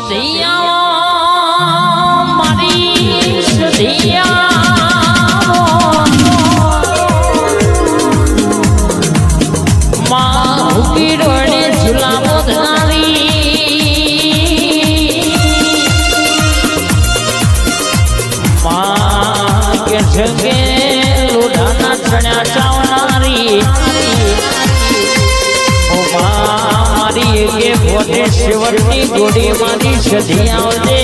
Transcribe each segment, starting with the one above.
સદિયા મારી સદિયા માં ભૂકી ડોળે ઝુલાવો ધનારી માં કે જગે લોઢાના ચણ્યા ચાવનારી મારી કે ભોટેશ્વરની ગોડી મારી સધિયા દે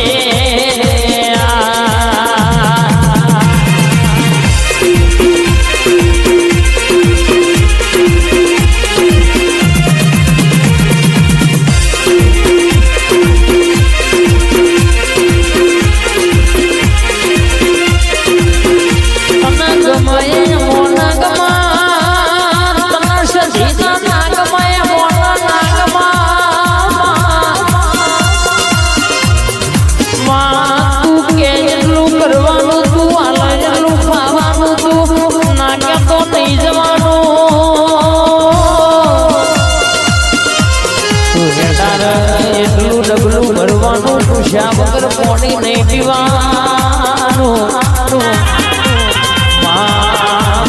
વગર પાણી નહીં પીવાનું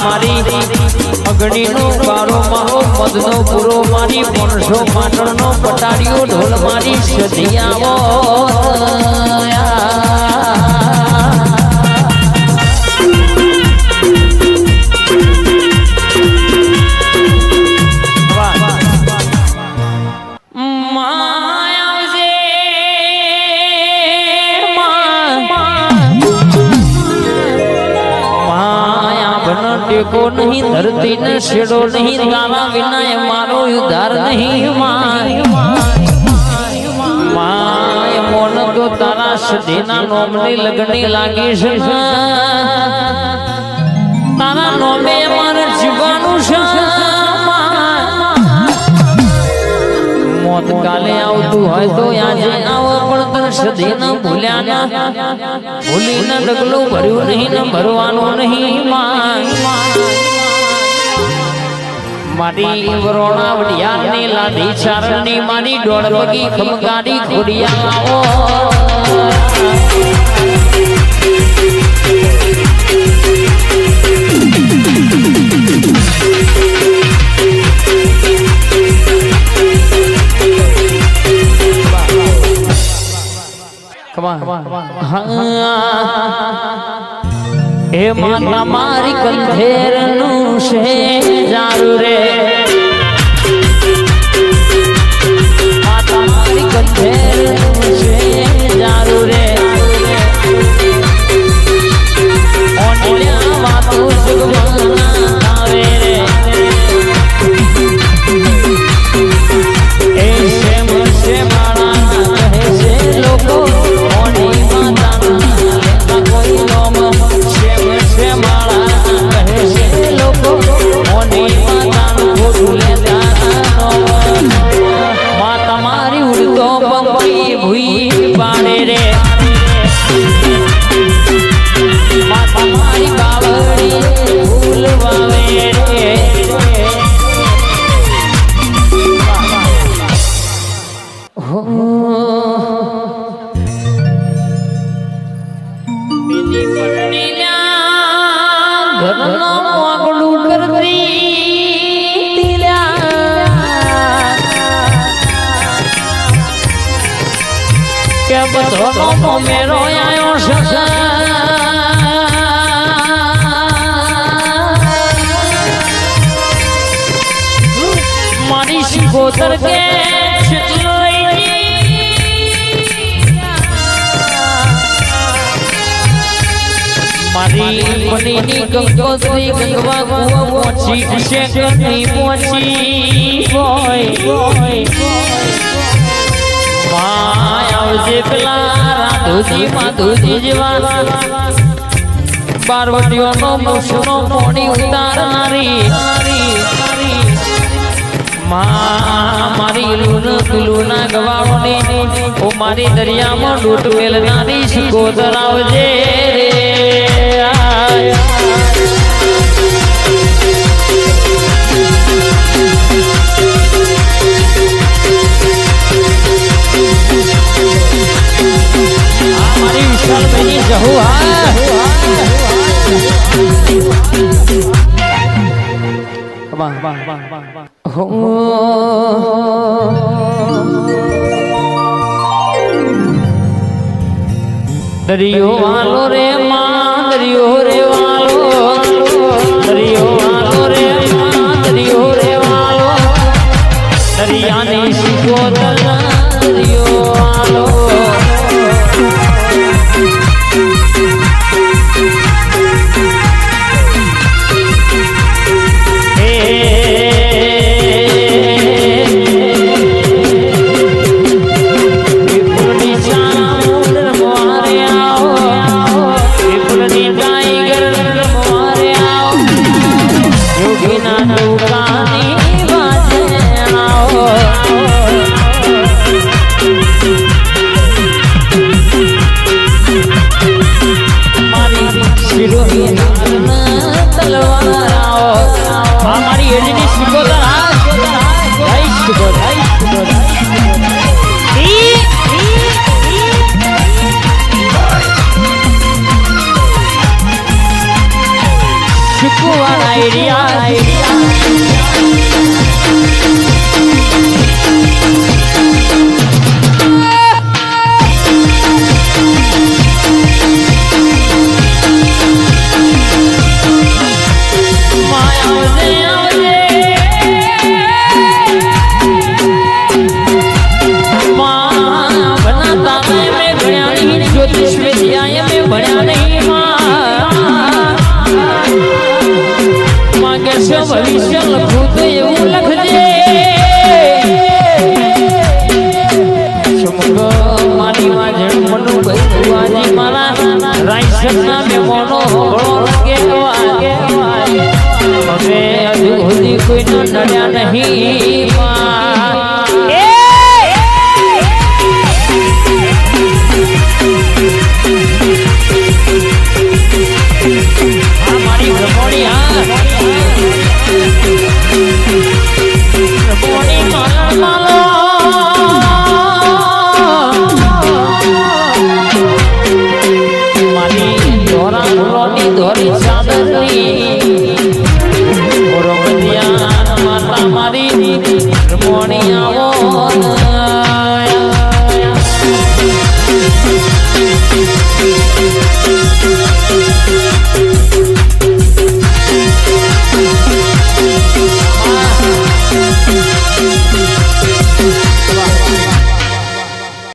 મારી અગ્નિનો બારો મારો મધનો પૂરો મારી 500 પાટણનો પટાડીઓ ઢોલ મારી સધિયાવો ટેકો નહીં ધરતી ને છેડો નહીં તારા વિના મારો ઉદ્ધાર નહીં માય મોન તો તારા સધીના નોમની લગની લાગી છે તારા નોમે મારે જીવવાનું છે મોત કાલે આવતું હોય તો આજે આવો પણ તને સધીના ભૂલ્યા ના ભૂલીને ડગલું ભર્યું નહીં ને ભરવાનું નહીં મારી વરોણા વડિયાની લાડી ચારણની મારી દોડ પગી ખમગાડી ખોડિયા આવો હે માતા મારી કંઠેર નું છે જારું રે માતા મારી કંઠેર નું છે જારું રે ઓનિયા વાતો જગવાના આવે રે એ શેમ શેમાણા કહે છે લોકો બધો મેરો આયો છે મારી શિકોતર કે મારી બનીની ગંગોત્રી ગંગવા કુવા પહોંચી છે કે નહીં પહોંચી આવજે પેલા રાધુજી માધુજી જેવા પાર્વતીઓનો મુસનો મોડી ઉતારનારી મારી લુના ગવાળોની ઓ મારી દરિયામાં લૂંટ મેલનારી શિકોતર આવજે રે દરિયો વાલો રે માં દરિયો રે વાલો દરિયો વાલો રે માં દરિયો રે વાલો દરિયાની શિકોતર દરિયો વાલો ભવિષ્ય લખું તો એવું લખજે મારી વાજણ મનુ ભાઈ મારા રાઈસના મેમોનો કહેવાય હવે હજુ સુધી કોઈનો નડ્યા નહીં મારી ભ્રમણી ધોરી ચાદરની માતા મારી મોણી આવો